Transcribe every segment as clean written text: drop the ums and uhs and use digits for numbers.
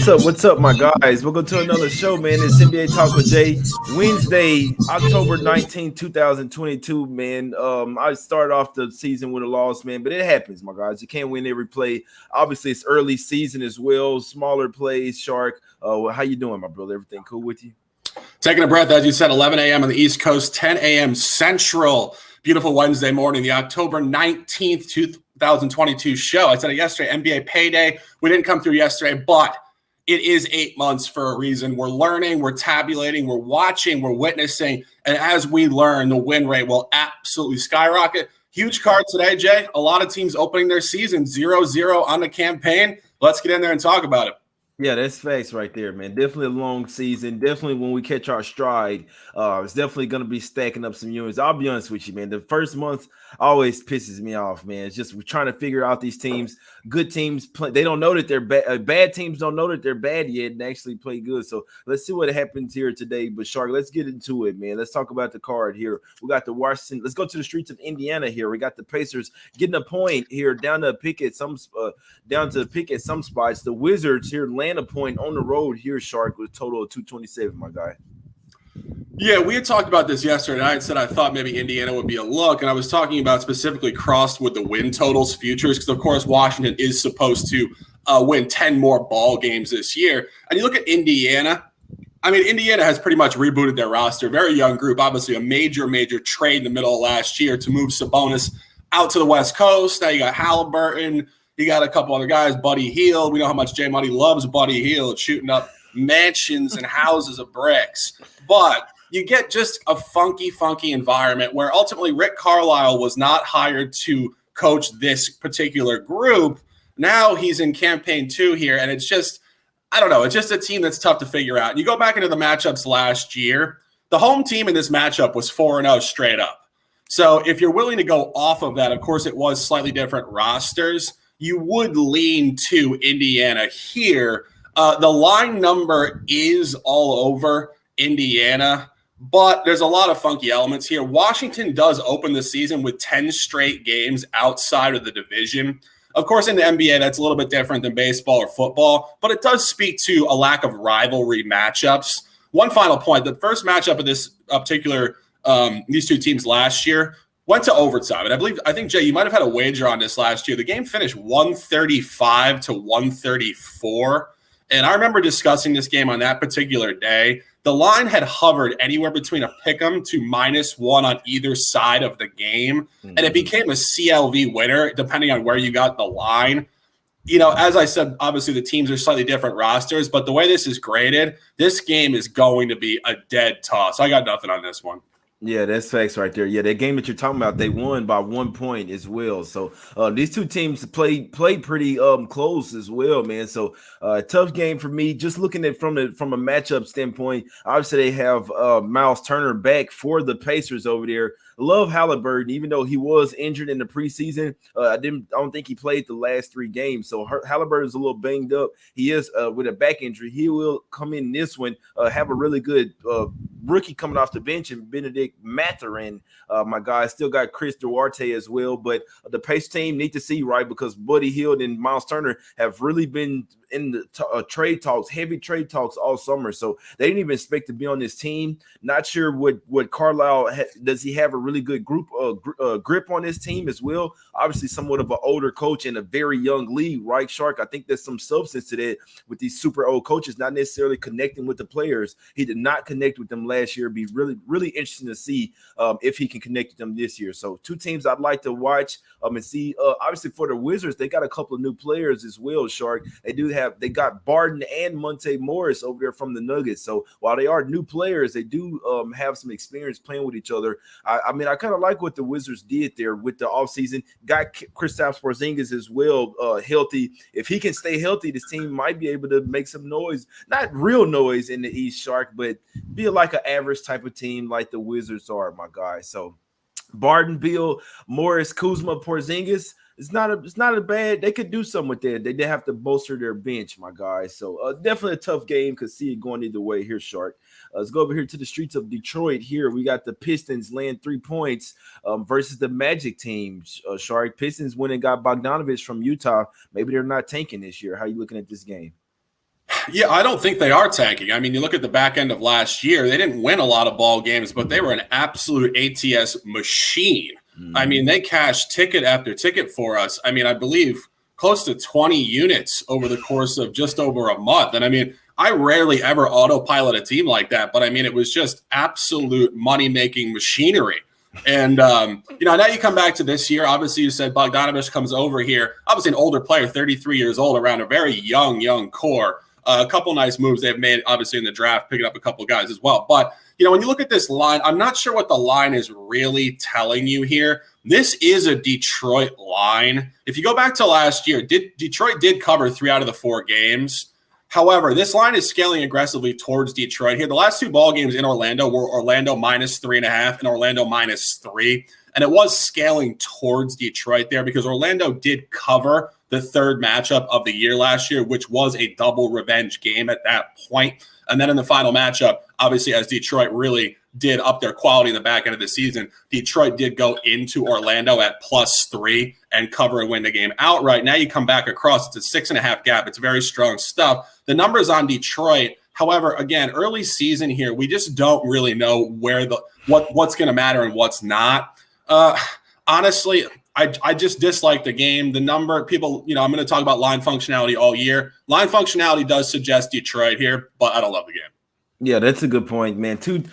up? What's up, my guys? Welcome to another show, man. It's NBA Talk with Jay. Wednesday, October 2022, man. I started off the season with a loss, man, but it happens, my guys. You can't win every play. Obviously, it's early season as well. Smaller plays, Shark. How you doing, my brother? Everything cool with you? Taking a breath, as you said, 11 a.m. on the East Coast, 10 a.m. Central. Beautiful Wednesday morning, the October 19th, 2022 show. I said it yesterday, NBA payday. We didn't come through yesterday, but it is 8 months for a reason. We're learning, we're tabulating, we're watching, we're witnessing, and as we learn, the win rate will absolutely skyrocket. Huge card today, Jay. A lot of teams opening their season 0-0 on the campaign. Let's get in there and talk about it. Yeah, that's facts right there, man. Definitely a long season. Definitely when we catch our stride, it's definitely going to be stacking up some units. I'll be honest with you, man. The first month always pisses me off, man. It's just we're trying to figure out these teams. Good teams, they don't know that they're bad. Bad teams don't know that they're bad yet and actually play good. So let's see what happens here today. But, Shark, let's get into it, man. Let's talk about the card here. We got the Washington. Let's go to the streets of Indiana here. We got the Pacers getting a point here down to pick at some spots. The Wizards here land a point on the road here, Shark, with a total of 227, my guy. Yeah, we had talked about this yesterday. I had said I thought maybe Indiana would be a look, and I was talking about specifically crossed with the win totals futures because, of course, Washington is supposed to win 10 more ball games this year. And you look at Indiana. I mean, Indiana has pretty much rebooted their roster. Very young group, obviously a major trade in the middle of last year to move Sabonis out to the West Coast. Now you got Halliburton. You got a couple other guys, Buddy Hield. We know how much Jay Money loves Buddy Hield, shooting up mansions and houses of bricks. But you get just a funky environment where ultimately Rick Carlisle was not hired to coach this particular group. Now he's in campaign 2 here, and it's just, I don't know, it's just a team that's tough to figure out. You go back into the matchups last year, the home team in this matchup was 4-0 straight up. So if you're willing to go off of that, of course it was slightly different rosters, you would lean to Indiana here. The line number is all over Indiana, but there's a lot of funky elements here. Washington does open the season with 10 straight games outside of the division. Of course, in the NBA, that's a little bit different than baseball or football, but it does speak to a lack of rivalry matchups. One final point, the first matchup of this particular these two teams last year went to overtime. And I think, Jay, you might have had a wager on this last year. The game finished 135-134. And I remember discussing this game on that particular day. The line had hovered anywhere between a pick'em to -1 on either side of the game. Mm-hmm. And it became a CLV winner, depending on where you got the line. You know, as I said, obviously the teams are slightly different rosters, but the way this is graded, this game is going to be a dead toss. I got nothing on this one. Yeah, that's facts right there. Yeah, that game that you're talking about, they won by 1 point as well. So these two teams play pretty close as well, man. So tough game for me. Just looking at from a matchup standpoint, obviously they have Miles Turner back for the Pacers over there. Love Halliburton, even though he was injured in the preseason. I don't think he played the last 3 games. So Halliburton's a little banged up. He is with a back injury. He will come in this one, have a really good rookie coming off the bench, and Benedict Mathurin, my guy. Still got Chris Duarte as well. But the Pace team need to see, right, because Buddy Hield and Miles Turner have really been in the trade talks, heavy trade talks all summer. So they didn't even expect to be on this team. Not sure what Carlisle does he have a really good grip on his team as well. Obviously, somewhat of an older coach in a very young league, right, Shark? I think there's some substance to that with these super old coaches not necessarily connecting with the players. He did not connect with them last year. It'd be really interesting to see if he can connect with them this year. So 2 teams I'd like to watch and see. Obviously, for the Wizards, they got a couple of new players as well, Shark. They got Barton and Monte Morris over there from the Nuggets. So while they are new players, they do have some experience playing with each other. I mean, I kind of like what the Wizards did there with the offseason. Got Kristaps Porzingis as well healthy. If he can stay healthy, this team might be able to make some noise. Not real noise in the East, Shark, but be like an average type of team like the Wizards are, my guy. So Barton, Beal, Morris, Kuzma, Porzingis. It's not a bad. They could do something with that. They did have to bolster their bench, my guys. So definitely a tough game. Could see it going either way here, Shark. Let's go over here to the streets of Detroit. Here we got the Pistons laying 3 points versus the Magic team. Shark, Pistons went and got Bogdanovich from Utah. Maybe they're not tanking this year. How you looking at this game? Yeah, I don't think they are tanking. I mean, you look at the back end of last year, they didn't win a lot of ball games, but they were an absolute ATS machine. I mean, they cashed ticket after ticket for us. I mean, I believe close to 20 units over the course of just over a month. And I mean, I rarely ever autopilot a team like that, but I mean, it was just absolute money-making machinery. And, now you come back to this year. Obviously, you said Bogdanovich comes over here. Obviously, an older player, 33 years old, around a very young core. A couple nice moves they've made, obviously, in the draft, picking up a couple guys as well. But, when you look at this line, I'm not sure what the line is really telling you here. This is a Detroit line. If you go back to last year, Detroit did cover 3 out of the 4 games. However, this line is scaling aggressively towards Detroit here. The last 2 ball games in Orlando were Orlando -3.5 and Orlando -3. And it was scaling towards Detroit there because Orlando did cover the 3rd matchup of the year last year, which was a double revenge game at that point. And then in the final matchup, obviously, as Detroit really did up their quality in the back end of the season, Detroit did go into Orlando at +3 and cover and win the game outright. Now you come back across, it's a 6.5 gap. It's very strong stuff. The numbers on Detroit, however, again, early season here, we just don't really know where what's going to matter and what's not. Honestly, I just dislike the game. The number, people, I'm going to talk about line functionality all year. Line functionality does suggest Detroit here, but I don't love the game. Yeah, that's a good point, man. Two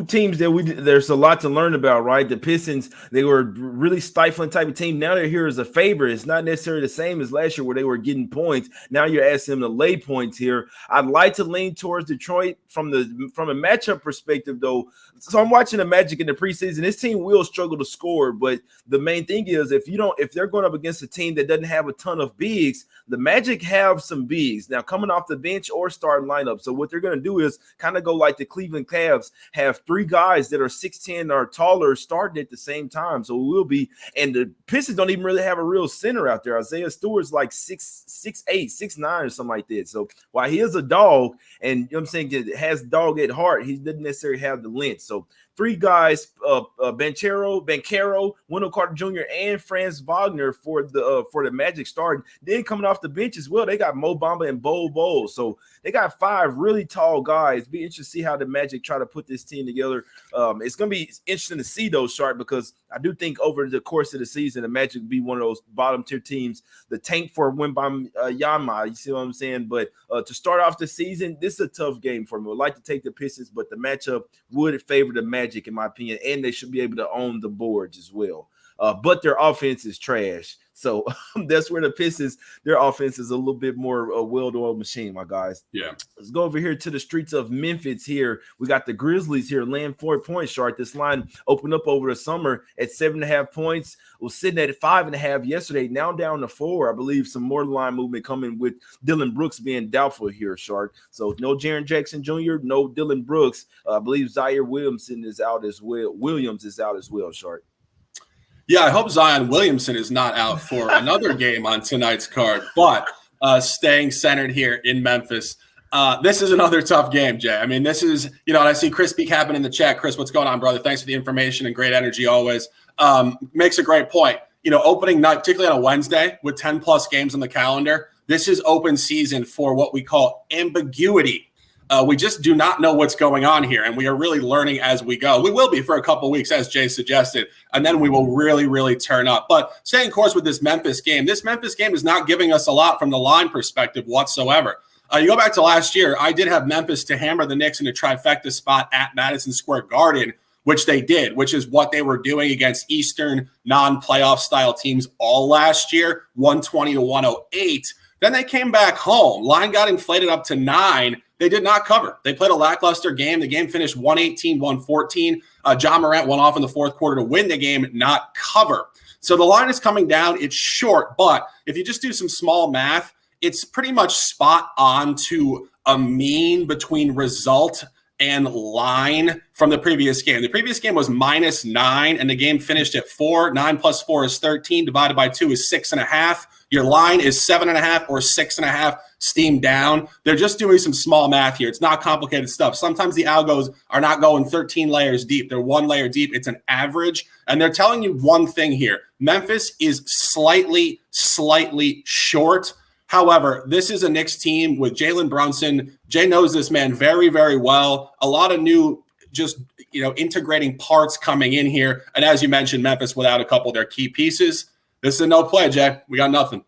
teams that there's a lot to learn about, right? The Pistons, they were really stifling type of team. Now they're here as a favorite. It's not necessarily the same as last year where they were getting points. Now you're asking them to lay points here. I'd like to lean towards Detroit from a matchup perspective, though. So I'm watching the Magic in the preseason. This team will struggle to score, but the main thing is if they're going up against a team that doesn't have a ton of bigs, the Magic have some bigs now coming off the bench or starting lineup. So what they're going to do is kind of go like the Cleveland Cavs, have 3 guys that are 6'10" or taller starting at the same time. So it will be, and the Pistons don't even really have a real center out there. Isaiah Stewart's like 6'8", 6'9" or something like that. So while he is a dog, and I'm saying it has dog at heart, he doesn't necessarily have the length. So 3 guys, Banchero, Wendell Carter Jr., and Franz Wagner for the Magic starting. Then coming off the bench as well, they got Mo Bamba and Bol. So they got 5 really tall guys. Be interesting to see how the Magic try to put this team together. It's going to be interesting to see those, Sharp, because I do think over the course of the season, the Magic will be one of those bottom-tier teams. The tank for Wembanyama, you see what I'm saying? But to start off the season, this is a tough game for me. I'd like to take the Pistons, but the matchup would favor the Magic, in my opinion, and they should be able to own the boards as well. But their offense is trash. So that's where the Pistons, their offense is a little bit more a well-oiled machine, my guys. Yeah. Let's go over here to the streets of Memphis here. We got the Grizzlies here laying 4 points, Shark. This line opened up over the summer at 7.5 points. Was sitting at 5.5 yesterday, now down to 4. I believe some more line movement coming with Dylan Brooks being doubtful here, Shark. So no Jaren Jackson Jr., no Dylan Brooks. I believe Zaire Williamson is out as well. Shark. Yeah, I hope Zion Williamson is not out for another game on tonight's card, but staying centered here in Memphis. This is another tough game, Jay. I mean, this is, and I see Chris Peak happen in the chat. Chris, what's going on, brother? Thanks for the information and great energy always. Makes a great point. Opening night, particularly on a Wednesday with 10-plus games on the calendar, this is open season for what we call ambiguity. We just do not know what's going on here, and we are really learning as we go. We will be for a couple weeks, as Jay suggested, and then we will really, really turn up. But staying course with this Memphis game is not giving us a lot from the line perspective whatsoever. You go back to last year, I did have Memphis to hammer the Knicks in a trifecta spot at Madison Square Garden, which they did, which is what they were doing against Eastern non-playoff style teams all last year, 120-108. Then they came back home. Line got inflated up to 9. They did not cover. They played a lackluster game. The game finished 118-114. John Morant went off in the fourth quarter to win the game, not cover. So the line is coming down. It's short, but if you just do some small math, it's pretty much spot on to a mean between result and line from the previous game. The previous game was -9, and the game finished at 4. 9 plus 4 is 13. Divided by 2 is 6.5. Your line is 7.5 or 6.5 steam down. They're just doing some small math here. It's not complicated stuff. Sometimes the algos are not going 13 layers deep. They're 1 layer deep. It's an average. And they're telling you one thing here. Memphis is slightly short However, this is a Knicks team with Jalen Brunson. Jay knows this man very, very well. A lot of new integrating parts coming in here. And as you mentioned, Memphis without a couple of their key pieces. This is a no play, Jay. We got nothing.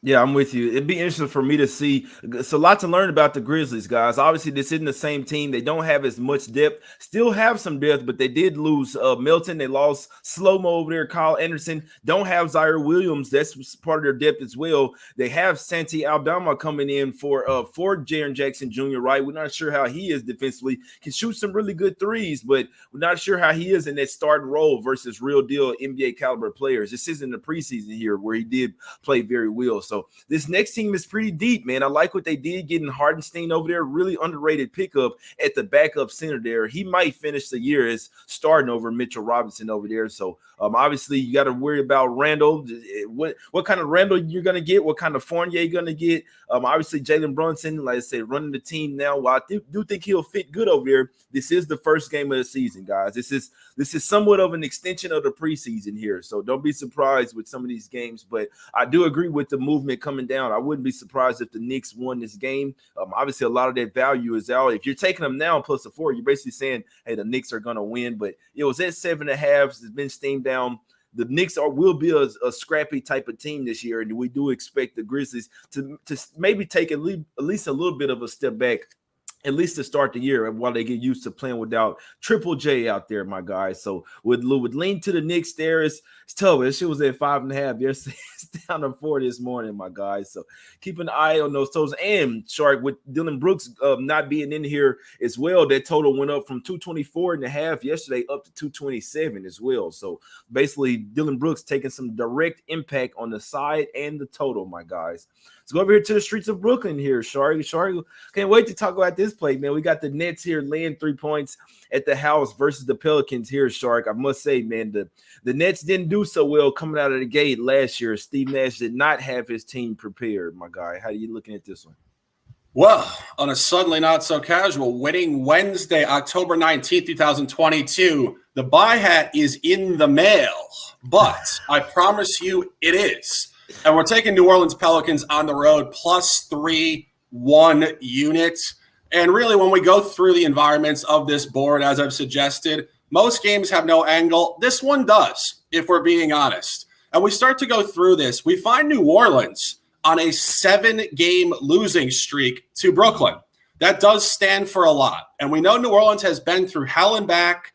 Yeah, I'm with you. It'd be interesting for me to see. It's a lot to learn about the Grizzlies, guys. Obviously, this isn't the same team. They don't have as much depth. Still have some depth, but they did lose Milton. They lost Slow-Mo over there, Kyle Anderson. Don't have Zaire Williams. That's part of their depth as well. They have Santi Aldama coming in for Jaren Jackson Jr., right? We're not sure how he is defensively. Can shoot some really good threes, but we're not sure how he is in that starting role versus real deal NBA caliber players. This isn't the preseason here where he did play very well. So this next team is pretty deep, man. I like what they did getting Hardenstein over there. Really underrated pickup at the backup center there. He might finish the year as starting over Mitchell Robinson over there. So obviously you got to worry about Randall. What kind of Randall you're going to get? What kind of Fournier you're going to get? Obviously Jalen Brunson, like I said, running the team now. While I do think he'll fit good over there, this is the first game of the season, guys. This is somewhat of an extension of the preseason here. So don't be surprised with some of these games. But I do agree with the movement coming down. I wouldn't be surprised if the Knicks won this game. Obviously, a lot of that value is out. If you're taking them now plus a 4, you're basically saying, hey, the Knicks are going to win. But it was at 7.5. It's been steamed down. The Knicks will be a scrappy type of team this year, and we do expect the Grizzlies to maybe take at least a little bit of a step back, at least to start the year, while they get used to playing without Triple J out there, my guys. So would lean to the Knicks there. It's tough. This shit was at 5.5 yesterday. It's down to 4 this morning, my guys. So keep an eye on those totals. And Shark, with Dylan Brooks not being in here as well, that total went up from 224.5 yesterday up to 227 as well. So basically, Dylan Brooks taking some direct impact on the side and the total, my guys. Let's go over here to the streets of Brooklyn here, Shari. Can't wait to talk about this play, man. We got the Nets here laying 3 points at the house versus the Pelicans here, Shark. I must say, man, the Nets didn't do so well coming out of the gate last year. Steve Nash did not have his team prepared, my guy. How are you looking at this one? Well, on a suddenly not so casual winning Wednesday, October 19th, 2022, the buy hat is in the mail, but I promise you it is. And we're taking New Orleans Pelicans on the road plus 3-1 units. And really, when we go through the environments of this board, as I've suggested, most games have no angle. This one does, if we're being honest. And we start to go through this. We find New Orleans on a 7-game losing streak to Brooklyn. That does stand for a lot. And we know New Orleans has been through hell and back.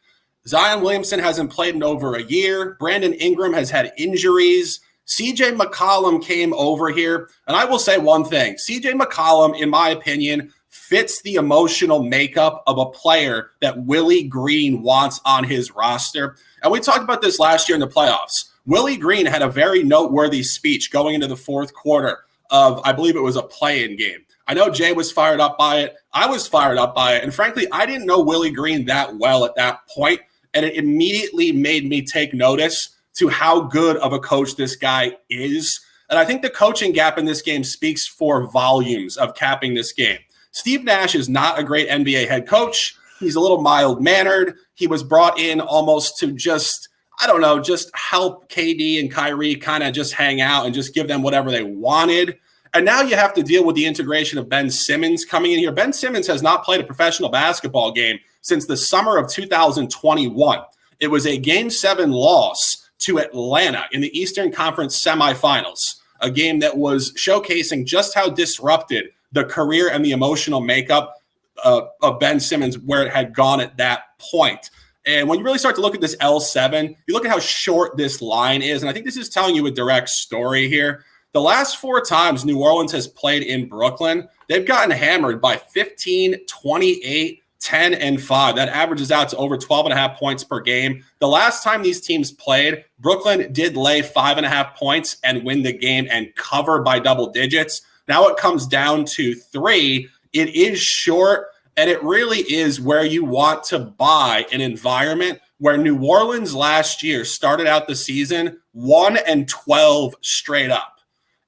Zion Williamson hasn't played in over a year. Brandon Ingram has had injuries. CJ McCollum came over here, and I will say one thing. CJ McCollum, in my opinion, fits the emotional makeup of a player that Willie Green wants on his roster. And we talked about this last year in the playoffs. Willie Green had a very noteworthy speech going into the fourth quarter of, I believe it was a play-in game. I know Jay was fired up by it. I was fired up by it. And frankly, I didn't know Willie Green that well at that point, and it immediately made me take notice to how good of a coach this guy is. And I think the coaching gap in this game speaks for volumes of capping this game. Steve Nash is not a great NBA head coach. He's a little mild-mannered. He was brought in almost to just help KD and Kyrie kind of just hang out and just give them whatever they wanted. And now you have to deal with the integration of Ben Simmons coming in here. Ben Simmons has not played a professional basketball game since the summer of 2021. It was a Game 7 loss to Atlanta in the Eastern Conference semifinals, a game that was showcasing just how disrupted the career and the emotional makeup of Ben Simmons, where it had gone at that point. And when you really start to look at this L7, you look at how short this line is, and I think this is telling you a direct story here. The last 4 times New Orleans has played in Brooklyn, they've gotten hammered by 15, 28, 10, and 5. That averages out to over 12.5 points per game. The last time these teams played, Brooklyn did lay 5.5 points and win the game and cover by double digits. Now it comes down to 3. It is short, and it really is where you want to buy an environment where New Orleans last year started out the season 1-12 straight up.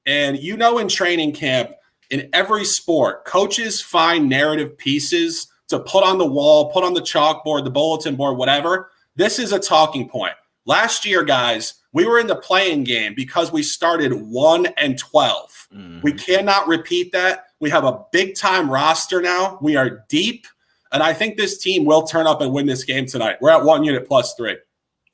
And you know, in training camp, in every sport, coaches find narrative pieces to put on the wall, put on the chalkboard, the bulletin board, whatever. This is a talking point. Last year, guys, we were in the play-in game because we started 1-12. Mm-hmm. We cannot repeat that. We have a big-time roster now. We are deep, and I think this team will turn up and win this game tonight. We're at 1 unit +3.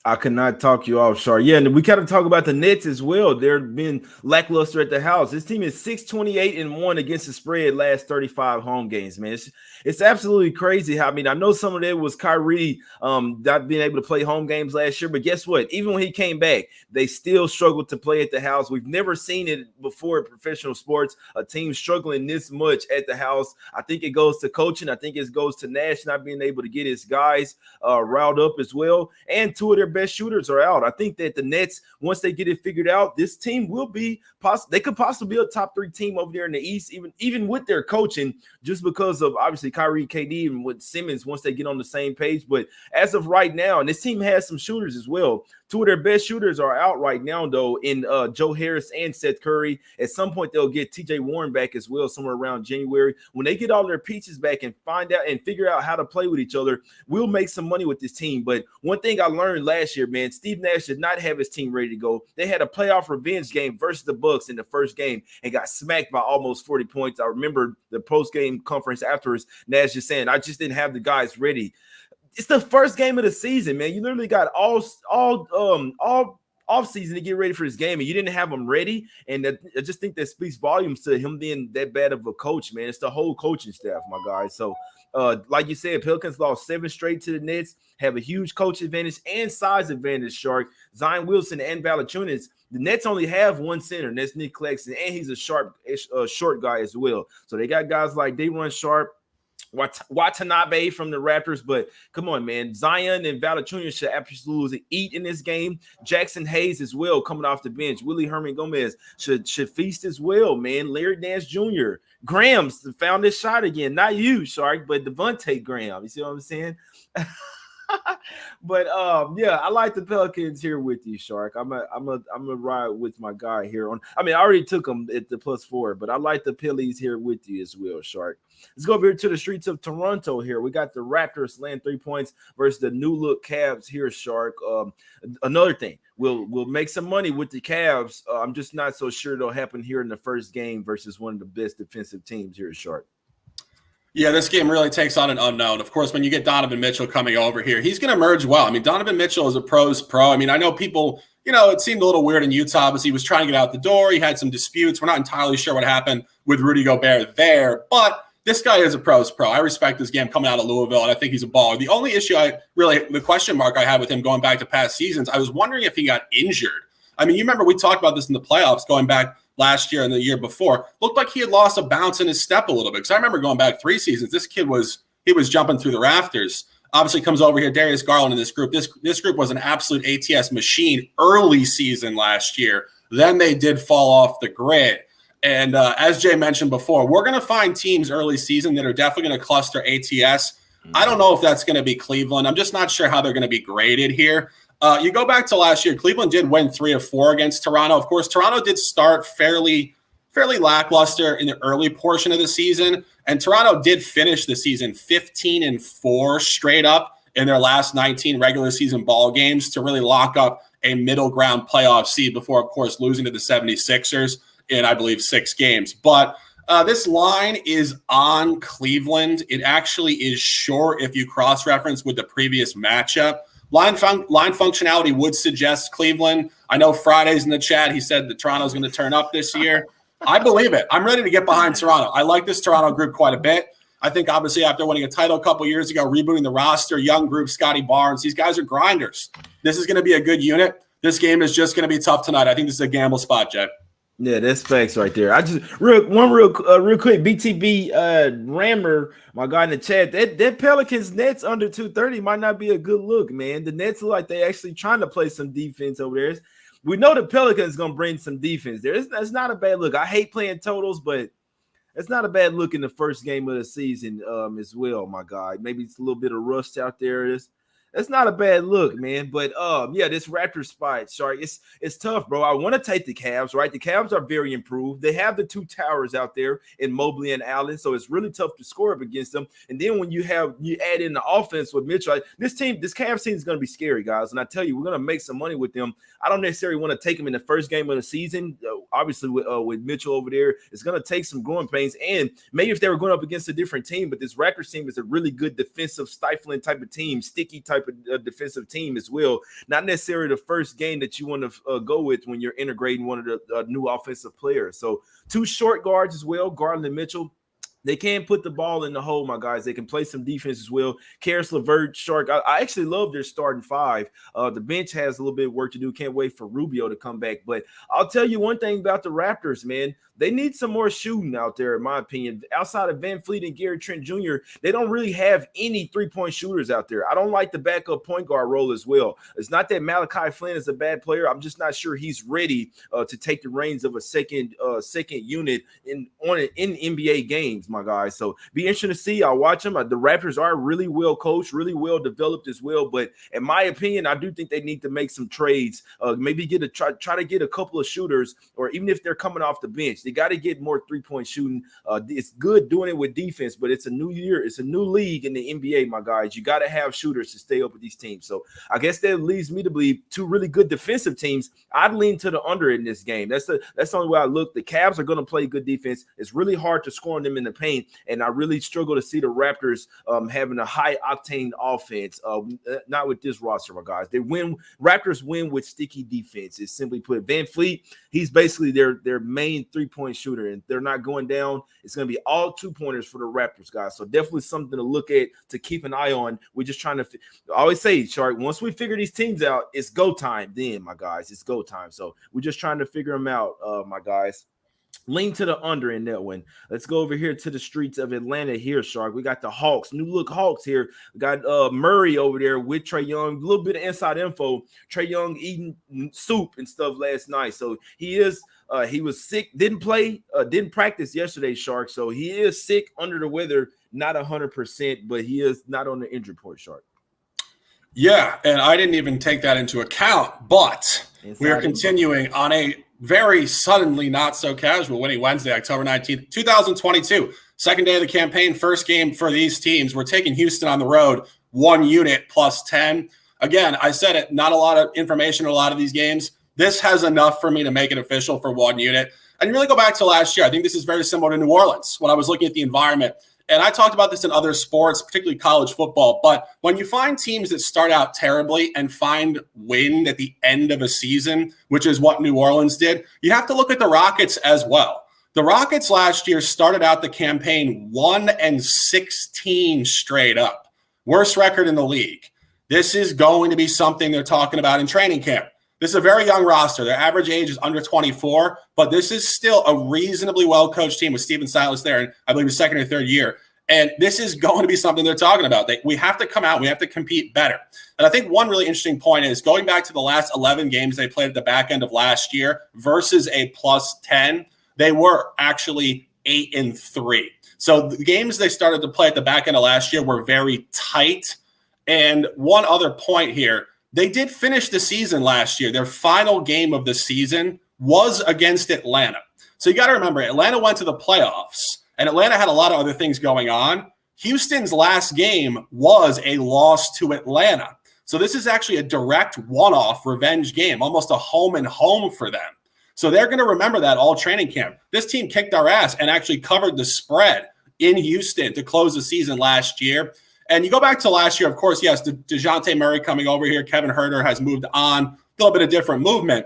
I could not talk you off, Shar. Yeah, and we kind of talk about the Nets as well. They've been lackluster at the house. This team is 6-28-1 against the spread last 35 home games, man. It's absolutely crazy how, I know some of that was Kyrie not being able to play home games last year, but guess what? Even when he came back, they still struggled to play at the house. We've never seen it before in professional sports, a team struggling this much at the house. I think it goes to coaching. I think it goes to Nash not being able to get his guys riled up as well, and two of their best shooters are out. I think that the Nets, once they get it figured out, this team will be they could possibly be a top 3 team over there in the East, even with their coaching, just because of obviously Kyrie, KD, and with Simmons once they get on the same page. But as of right now, and this team has some shooters as well. Two of their best shooters are out right now, though, in Joe Harris and Seth Curry. At some point, they'll get TJ Warren back as well, somewhere around January. When they get all their pieces back and find out and figure out how to play with each other, we'll make some money with this team. But one thing I learned last year, man, Steve Nash did not have his team ready to go. They had a playoff revenge game versus the Bucks in the first game and got smacked by almost 40 points. I remember the post-game conference afterwards, Nash just saying, I just didn't have the guys ready. It's the first game of the season, man. You literally got all off season to get ready for this game, and you didn't have them ready. And I just think that speaks volumes to him being that bad of a coach, man. It's the whole coaching staff, my guys. So, like you said, Pelicans lost 7 straight to the Nets, have a huge coach advantage and size advantage, Shark. Zion Wilson and Valanciunas. The Nets only have one center, and that's Nick Claxton, and he's a short guy as well. So they got guys like they run sharp. Watanabe from the Raptors, but come on, man. Zion and Valanciunas should absolutely eat in this game. Jackson Hayes as well coming off the bench. Willie Herman Gomez should feast as well, man. Larry Nance Jr. Graham's found his shot again. Not you, Shark, but Devontae Graham. You see what I'm saying? But yeah, I like the Pelicans here with you, Shark. I'm a ride with my guy here on. I already took him at the +4, but I like the Phillies here with you as well, Shark. Let's go over here to the streets of Toronto here. We got the Raptors laying 3 points versus the new look Cavs here, Shark. Another thing, we'll make some money with the Cavs. I'm just not so sure it'll happen here in the first game versus one of the best defensive teams here, Shark. Yeah, this game really takes on an unknown. Of course, when you get Donovan Mitchell coming over here, he's going to merge well. Donovan Mitchell is a pro's pro. I know people, it seemed a little weird in Utah because he was trying to get out the door. He had some disputes. We're not entirely sure what happened with Rudy Gobert there, but this guy is a pro's pro. I respect this game coming out of Louisville, and I think he's a baller. The only issue the question mark I had with him going back to past seasons, I was wondering if he got injured. You remember we talked about this in the playoffs going back last year and the year before. Looked like he had lost a bounce in his step a little bit. Because I remember going back 3 seasons, this kid was jumping through the rafters. Obviously comes over here, Darius Garland in this group. This group was an absolute ATS machine early season last year. Then they did fall off the grid. And as Jay mentioned before, we're going to find teams early season that are definitely going to cluster ATS. I don't know if that's going to be Cleveland. I'm just not sure how they're going to be graded here. You go back to last year, Cleveland did win 3 of 4 against Toronto. Of course, Toronto did start fairly lackluster in the early portion of the season, and Toronto did finish the season 15-4 straight up in their last 19 regular season ball games to really lock up a middle ground playoff seed before, of course, losing to the 76ers in, I believe, 6 games. But this line is on Cleveland. It actually is short if you cross-reference with the previous matchup. Line functionality would suggest Cleveland. I know Friday's in the chat. He said that Toronto's going to turn up this year. I believe it. I'm ready to get behind Toronto. I like this Toronto group quite a bit. I think, obviously, after winning a title a couple years ago, rebooting the roster, young group, Scotty Barnes, these guys are grinders. This is going to be a good unit. This game is just going to be tough tonight. I think this is a gamble spot, Jay. Yeah, that's facts right there. I just real quick, BTB Rammer, my guy in the chat, that Pelicans Nets under 230 might not be a good look, man. The Nets look like they actually trying to play some defense over there. We know the Pelicans gonna bring some defense there. That's not a bad look. I hate playing totals, but it's not a bad look in the first game of the season as well, my guy. Maybe it's a little bit of rust out there. That's not a bad look, man. But yeah, this Raptors spot, sorry, it's tough, bro. I want to take the Cavs, right? The Cavs are very improved. They have the two towers out there in Mobley and Allen, so it's really tough to score up against them. And then when you add in the offense with Mitchell, this Cavs team is going to be scary, guys. And I tell you, we're going to make some money with them. I don't necessarily want to take them in the first game of the season. Obviously, with Mitchell over there, it's going to take some growing pains. And maybe if they were going up against a different team, but this Raptors team is a really good defensive, stifling type of team, sticky type of defensive team as well. Not necessarily the first game that you want to go with when you're integrating one of the new offensive players. So two short guards as well, Garland and Mitchell. They can put the ball in the hole, my guys. They can play some defense as well. Karis LeVert, Shark. I actually love their starting five. The bench has a little bit of work to do. Can't wait for Rubio to come back. But I'll tell you one thing about the Raptors, man. They need some more shooting out there, in my opinion. Outside of Van Fleet and Gary Trent Jr., they don't really have any three-point shooters out there. I don't like the backup point guard role as well. It's not that Malachi Flynn is a bad player. I'm just not sure he's ready to take the reins of a second unit in NBA games, my guys. So be interesting to see. I'll watch them. The Raptors are really well coached, really well developed as well. But in my opinion, I do think they need to make some trades. Maybe try to get a couple of shooters, or even if they're coming off the bench. They got to get more three-point shooting. It's good doing it with defense, but it's a new year. It's a new league in the NBA, my guys. You got to have shooters to stay up with these teams. So I guess that leads me to believe two really good defensive teams. I'd lean to the under in this game. That's the only way I look. The Cavs are going to play good defense. It's really hard to score on them in the paint, and I really struggle to see the Raptors having a high-octane offense. Not with this roster, my guys. Raptors win with sticky defense. It's simply put. Van Fleet, he's basically their main three-point shooter, and they're not going down. It's going to be all two-pointers for the Raptors, guys. So definitely something to look at, to keep an eye on. We're just trying to I always say, Shark, once we figure these teams out, it's go time then, my guys. It's go time. So we're just trying to figure them out, my guys. Lean to the under in that one. Let's go over here to the streets of Atlanta here, Shark. We got the Hawks, new look Hawks here. We got Murray over there with Trae Young. A little bit of inside info. Trae Young eating soup and stuff last night. So he was sick, didn't practice yesterday, Shark. So he is sick, under the weather, not 100%, but he is not on the injury report, Shark. Yeah, and I didn't even take that into account, but we are continuing on a very suddenly not so casual winning Wednesday, October 19th, 2022. Second day of the campaign, first game for these teams. We're taking Houston on the road, 1 unit plus 10. Again, I said it, not a lot of information in a lot of these games. This has enough for me to make it official for 1 unit. And you really go back to last year. I think this is very similar to New Orleans when I was looking at the environment. And I talked about this in other sports, particularly college football. But when you find teams that start out terribly and find wind at the end of a season, which is what New Orleans did, you have to look at the Rockets as well. The Rockets last year started out the campaign 1-16 straight up. Worst record in the league. This is going to be something they're talking about in training camp. This is a very young roster. Their average age is under 24, but this is still a reasonably well-coached team with Steven Silas there, and I believe his second or third year. And this is going to be something they're talking about. We have to come out. We have to compete better. And I think one really interesting point is going back to the last 11 games they played at the back end of last year versus a plus 10, they were actually 8-3. So the games they started to play at the back end of last year were very tight. And one other point here, they did finish the season last year. Their final game of the season was against Atlanta. So you got to remember, Atlanta went to the playoffs, and Atlanta had a lot of other things going on. Houston's last game was a loss to Atlanta. So this is actually a direct one-off revenge game, almost a home and home for them. So they're going to remember that all training camp. This team kicked our ass and actually covered the spread in Houston to close the season last year. And you go back to last year, of course, yes, DeJounte Murray coming over here. Kevin Huerter has moved on. A little bit of different movement.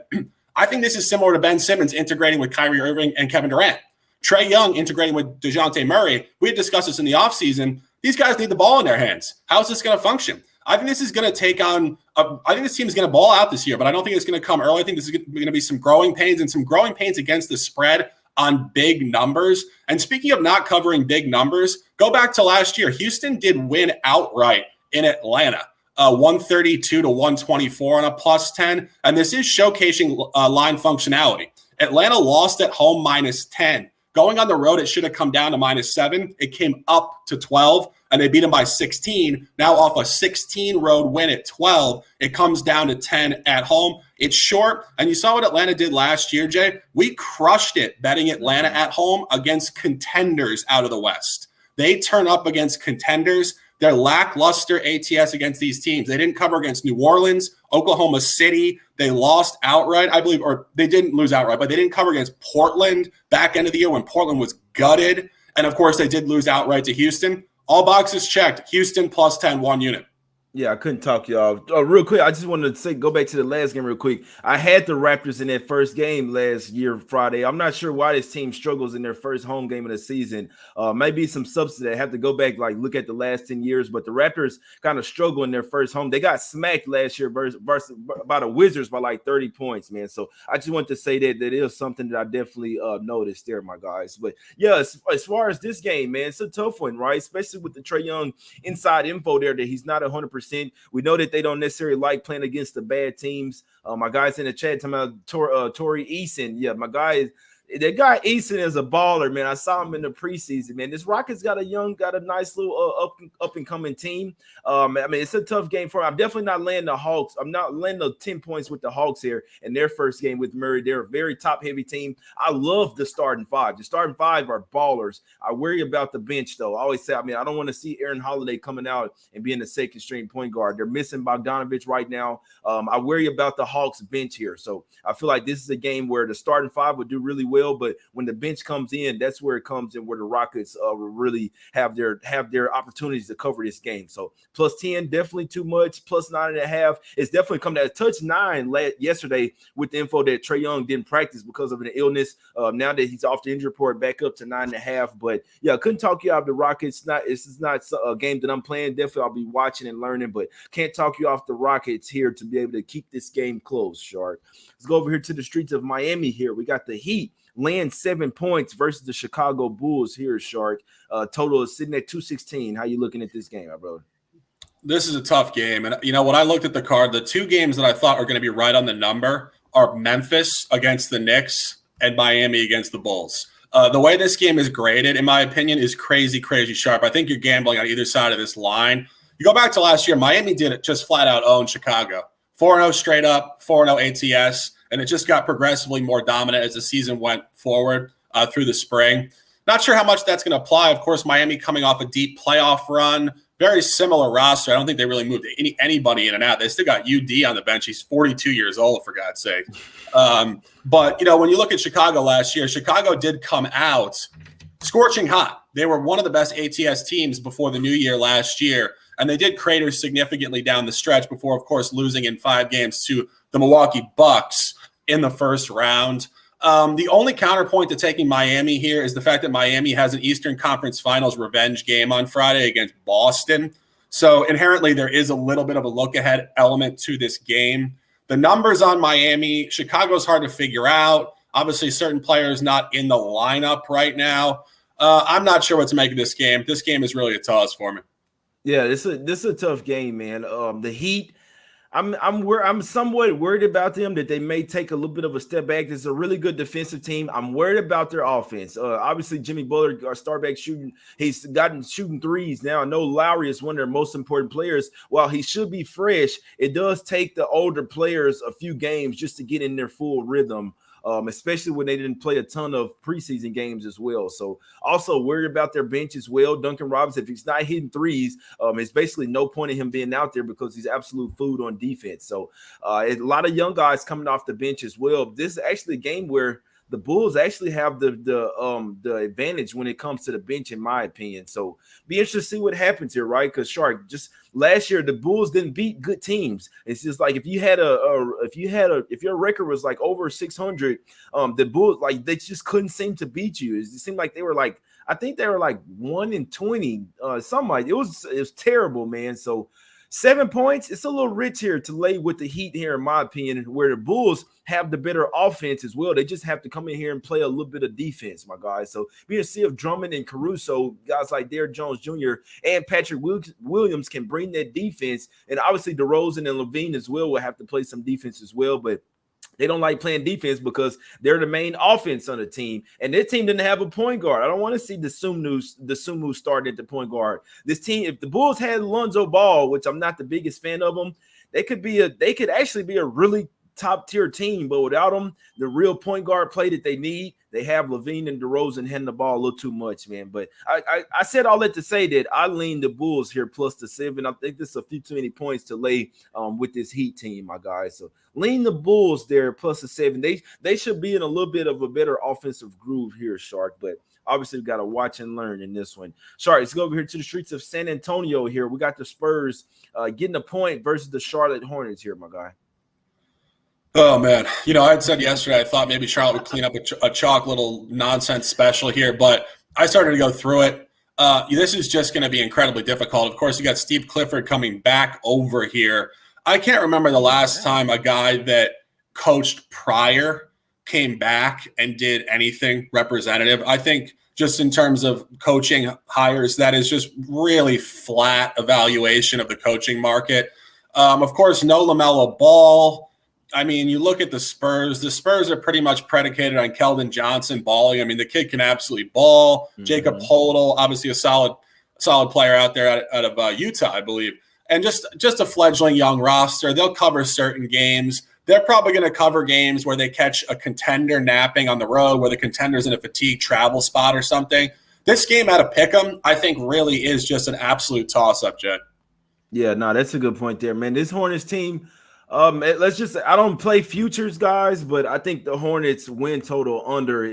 I think this is similar to Ben Simmons integrating with Kyrie Irving and Kevin Durant. Trae Young integrating with DeJounte Murray. We had discussed this in the offseason. These guys need the ball in their hands. How is this going to function? I think this is going to take on I think this team is going to ball out this year, but I don't think it's going to come early. I think this is going to be some growing pains against the spread on big numbers. And speaking of not covering big numbers, go back to last year. Houston did win outright in Atlanta, 132 to 124 on a plus 10. And this is showcasing line functionality. Atlanta lost at home -10. Going on the road, it should have come down to -7. It came up to 12. and they beat them by 16. Now off a 16 road win at 12, it comes down to 10 at home. It's short, and you saw what Atlanta did last year, Jay. We crushed it betting Atlanta at home against contenders out of the West. They turn up against contenders. They're lackluster ATS against these teams. They didn't cover against New Orleans, Oklahoma City. They lost outright, I believe, or they didn't lose outright, but they didn't cover against Portland back end of the year when Portland was gutted. And, of course, they did lose outright to Houston. All boxes checked. Houston plus 10, 1 unit. Yeah, I couldn't talk y'all. Real quick, I just wanted to go back to the last game real quick. I had the Raptors in that first game last year, Friday. I'm not sure why this team struggles in their first home game of the season. Maybe some substance. I have to go back, look at the last 10 years. But the Raptors kind of struggle in their first home. They got smacked last year versus by the Wizards by 30 points, man. So I just want to say that is something that I definitely noticed there, my guys. But yeah, as far as this game, man, it's a tough one, right? Especially with the Trae Young inside info there that he's not 100%. We know that they don't necessarily like playing against the bad teams. My guys in the chat talking about Torrey Eason. Yeah, my guy, that guy Eason is a baller, man. I saw him in the preseason, man. This Rockets got a nice little up and coming team. I mean, it's a tough game for him. I'm definitely not laying the Hawks. I'm not laying the 10 points with the Hawks here in their first game with Murray. They're a very top heavy team. I love the starting five. The starting five are ballers. I worry about the bench though. I always say, I don't want to see Aaron Holiday coming out and being the second string point guard. They're missing Bogdanovich right now. I worry about the Hawks bench here. So I feel like this is a game where the starting five would do really well. But when the bench comes in, that's where it comes in, where the Rockets will really have their opportunities to cover this game. So plus 10, definitely too much. Plus 9.5, it's definitely come to touch 9 yesterday with the info that Trae Young didn't practice because of an illness. Now that he's off the injury report, back up to 9.5. But yeah, couldn't talk you out of the Rockets. This is not a game that I'm playing. Definitely I'll be watching and learning, but can't talk you off the Rockets here to be able to keep this game close, Shark. Let's go over here to the streets of Miami here. We got the Heat laying 7 points versus the Chicago Bulls here, Shark. Total is sitting at 216. How you looking at this game, my brother? This is a tough game. And, when I looked at the card, the two games that I thought are going to be right on the number are Memphis against the Knicks and Miami against the Bulls. The way this game is graded, in my opinion, is crazy, crazy sharp. I think you're gambling on either side of this line. You go back to last year, Miami did it just flat out own Chicago. 4-0 straight up, 4-0 ATS. And it just got progressively more dominant as the season went forward through the spring. Not sure how much that's going to apply. Of course, Miami coming off a deep playoff run, very similar roster. I don't think they really moved anybody in and out. They still got UD on the bench. He's 42 years old, for God's sake. But, when you look at Chicago last year, Chicago did come out scorching hot. They were one of the best ATS teams before the new year last year, and they did crater significantly down the stretch before, of course, losing in 5 games to the Milwaukee Bucks in the first round. The only counterpoint to taking Miami here is the fact that Miami has an Eastern Conference Finals revenge game on Friday against Boston. So inherently, there is a little bit of a look-ahead element to this game. The numbers on Miami, Chicago's hard to figure out. Obviously, certain players not in the lineup right now. I'm not sure what to make of this game. This game is really a toss for me. Yeah, this is a tough game, man. The Heat, I'm somewhat worried about them that they may take a little bit of a step back. This is a really good defensive team. I'm worried about their offense. Obviously, Jimmy Butler, our star back shooting, he's gotten shooting threes now. I know Lowry is one of their most important players. While he should be fresh, it does take the older players a few games just to get in their full rhythm. Especially when they didn't play a ton of preseason games as well. So also worried about their bench as well. Duncan Robinson, if he's not hitting threes, it's basically no point in him being out there because he's absolute food on defense. So a lot of young guys coming off the bench as well. This is actually a game where the Bulls actually have the advantage when it comes to the bench, in my opinion. So be interested to see what happens here, right? Because Shark, just last year the Bulls didn't beat good teams. It's just like if your record was like over 600, the Bulls they just couldn't seem to beat you. It seemed like they were I think they were 1-20, something like it was terrible, man. So 7 points, it's a little rich here to lay with the Heat here, in my opinion, where the Bulls have the better offense as well. They just have to come in here and play a little bit of defense, my guys. So we can see if Drummond and Caruso, guys like Derrick Jones Jr. and Patrick Williams can bring that defense. And obviously DeRozan and Levine as well will have to play some defense as well. But They don't like playing defense because they're the main offense on the team, and their team didn't have a point guard. I don't want to see the Sumu starting at the point guard. This team, if the Bulls had Lonzo Ball, which I'm not the biggest fan of them, they could actually be a really top tier team, but without them, the real point guard play that they need, they have Levine and DeRozan handing the ball a little too much, man. But I said all that to say that I lean the Bulls here plus the 7. I think this is a few too many points to lay with this Heat team, my guys. So lean the Bulls there plus the 7. They should be in a little bit of a better offensive groove here, Shark. But obviously, we got to watch and learn in this one. Shark, let's go over here to the streets of San Antonio here. We got the Spurs getting a point versus the Charlotte Hornets here, my guy. Oh, man. I had said yesterday I thought maybe Charlotte would clean up a chalk little nonsense special here, but I started to go through it. This is just going to be incredibly difficult. Of course, you got Steve Clifford coming back over here. I can't remember the last time a guy that coached prior came back and did anything representative. I think just in terms of coaching hires, that is just really flat evaluation of the coaching market. Of course, no LaMelo Ball. I mean, you look at the Spurs. The Spurs are pretty much predicated on Keldon Johnson balling. I mean, the kid can absolutely ball. Mm-hmm. Jacob Poeltl, obviously a solid player out there out of Utah, I believe. And just a fledgling young roster. They'll cover certain games. They're probably going to cover games where they catch a contender napping on the road, where the contender's in a fatigue travel spot or something. This game out of Pick'em, I think, really is just an absolute toss-up, Jed. Yeah, no, that's a good point there, man. This Hornets team – I don't play futures, guys, but I think the Hornets win total under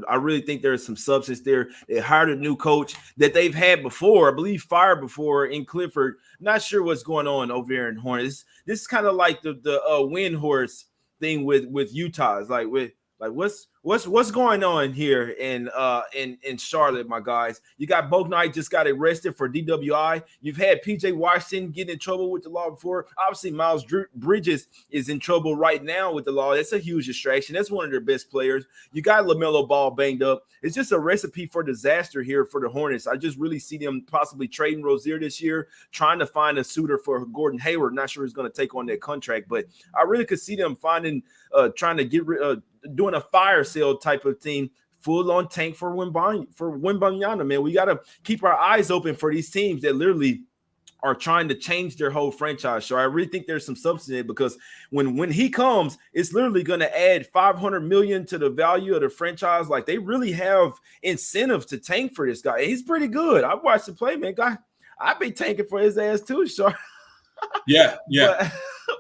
I really think there's some substance there. They hired a new coach that they've had before, I believe fired before in Clifford. Not sure what's going on over here in Hornets. This is kind of like the win horse thing with Utah. It's like what's going on here in Charlotte, my guys? You got Bouknight just got arrested for DWI. You've had PJ Washington get in trouble with the law before. Obviously, Miles Bridges is in trouble right now with the law. That's a huge distraction. That's one of their best players. You got LaMelo Ball banged up. It's just a recipe for disaster here for the Hornets. I just really see them possibly trading Rozier this year, trying to find a suitor for Gordon Hayward. Not sure who's going to take on that contract, but I really could see them trying to get doing a fire sale type of thing, full on tank for Wembanyama, man. We got to keep our eyes open for these teams that literally are trying to change their whole franchise. So I really think there's some substance in it, because when he comes, it's literally going to add $500 million to the value of the franchise. Like, they really have incentive to tank for this guy. He's pretty good. I've watched him play, man. Guy, I'd be tanking for his ass too, Sharp. Yeah. But,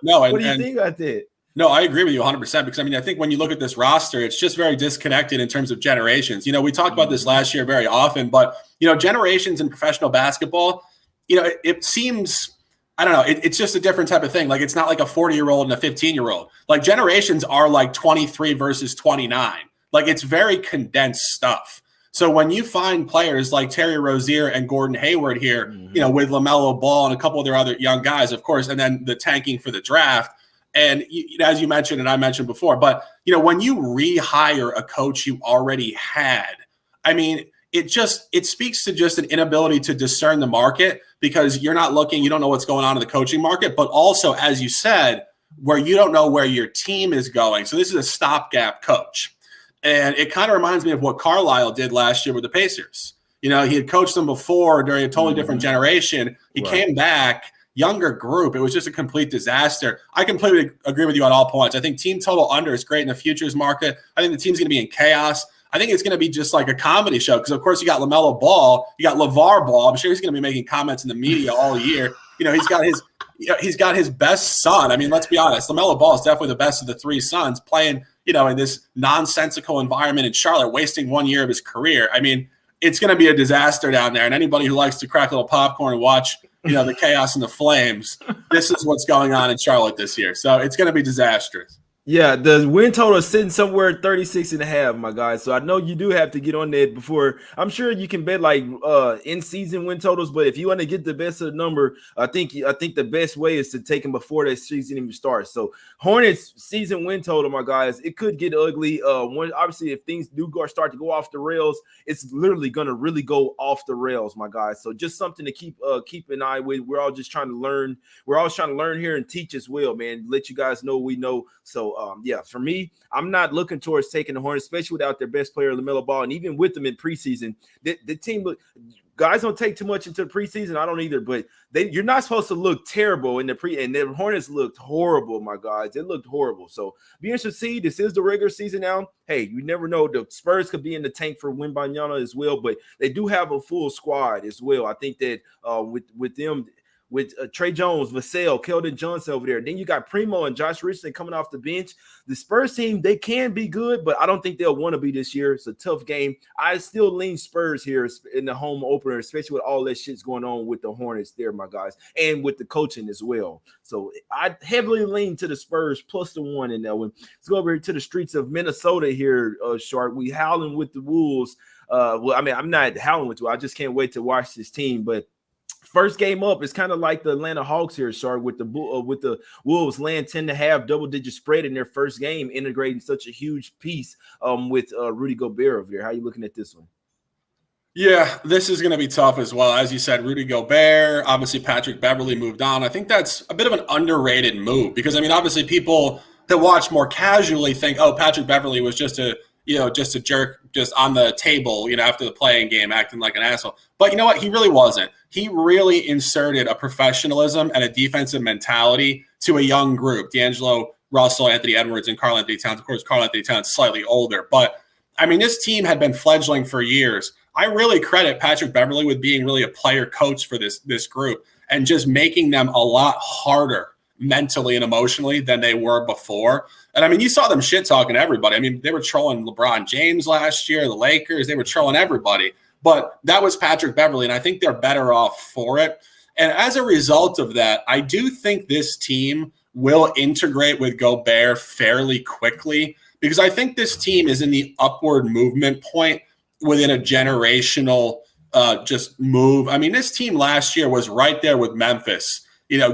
no, what do you think about that? No, I agree with you 100%, because, I mean, I think when you look at this roster, it's just very disconnected in terms of generations. We talked about this last year very often, but, generations in professional basketball, it seems, I don't know, it's just a different type of thing. Like, it's not like a 40-year-old and a 15-year-old. Like, generations are like 23 versus 29. Like, it's very condensed stuff. So when you find players like Terry Rozier and Gordon Hayward here, with LaMelo Ball and a couple of their other young guys, of course, and then the tanking for the draft, and as you mentioned, and I mentioned before, but, when you rehire a coach you already had, I mean, it speaks to just an inability to discern the market, because you're not looking, you don't know what's going on in the coaching market, but also, as you said, where you don't know where your team is going. So this is a stopgap coach. And it kind of reminds me of what Carlisle did last year with the Pacers. He had coached them before during a totally different generation. He came back. Younger group. It was just a complete disaster. I completely agree with you on all points. I think team total under is great in the futures market. I think the team's going to be in chaos. I think it's going to be just like a comedy show, because, of course, you got LaMelo Ball, you got LeVar Ball. I'm sure he's going to be making comments in the media all year. He's got his best son. I mean, let's be honest. LaMelo Ball is definitely the best of the three sons, playing, in this nonsensical environment in Charlotte, wasting 1 year of his career. I mean, it's going to be a disaster down there. And anybody who likes to crack a little popcorn and watch the chaos and the flames, this is what's going on in Charlotte this year. So it's going to be disastrous. Yeah, the win total is sitting somewhere at 36.5, my guys. So I know you do have to get on that before. I'm sure you can bet like in-season win totals, but if you want to get the best of the number, I think the best way is to take them before that season even starts. So Hornets season win total, my guys, it could get ugly. Obviously, if things do start to go off the rails, it's literally going to really go off the rails, my guys. So just something to keep an eye with. We're all just trying to learn. We're always trying to learn here and teach as well, man. Let you guys know we know. So So, yeah, for me, I'm not looking towards taking the Hornets, especially without their best player, LaMelo Ball, and even with them in preseason. The team look. Guys don't take too much into the preseason. I don't either, but you're not supposed to look terrible in the and the Hornets looked horrible, my guys. It looked horrible. So be interested to see. This is the regular season now. Hey, you never know. The Spurs could be in the tank for Wembanyama as well, but they do have a full squad as well. I think that with them. With Trey Jones, Vassell, Keldon Johnson over there. Then you got Primo and Josh Richardson coming off the bench. The Spurs team, they can be good, but I don't think they'll want to be this year. It's a tough game. I still lean Spurs here in the home opener, especially with all that shit's going on with the Hornets there, my guys, and with the coaching as well. So I heavily lean to the Spurs plus the 1 in that one. Let's go over here to the streets of Minnesota here, Shark. We howling with the Wolves. Well, I mean, I'm not howling with you. I just can't wait to watch this team, but first game up, it's kind of like the Atlanta Hawks here, Shark, with the Wolves laying 10.5 double-digit spread in their first game, integrating such a huge piece with Rudy Gobert over there. How are you looking at this one? Yeah, this is going to be tough as well. As you said, Rudy Gobert, obviously Patrick Beverley moved on. I think that's a bit of an underrated move because, I mean, obviously people that watch more casually think, oh, Patrick Beverley was just a jerk just on the table, after the playing game, acting like an asshole. But you know what? He really wasn't. He really inserted a professionalism and a defensive mentality to a young group. D'Angelo Russell, Anthony Edwards, and Karl Anthony Towns. Of course, Karl Anthony Towns slightly older. But, I mean, this team had been fledgling for years. I really credit Patrick Beverley with being really a player coach for this group and just making them a lot harder mentally and emotionally than they were before. And I mean, you saw them shit talking everybody. I mean, they were trolling LeBron James last year, the Lakers, they were trolling everybody. But that was Patrick Beverley, and I think they're better off for it. And as a result of that, I do think this team will integrate with Gobert fairly quickly because I think this team is in the upward movement point within a generational just move. I mean, this team last year was right there with Memphis,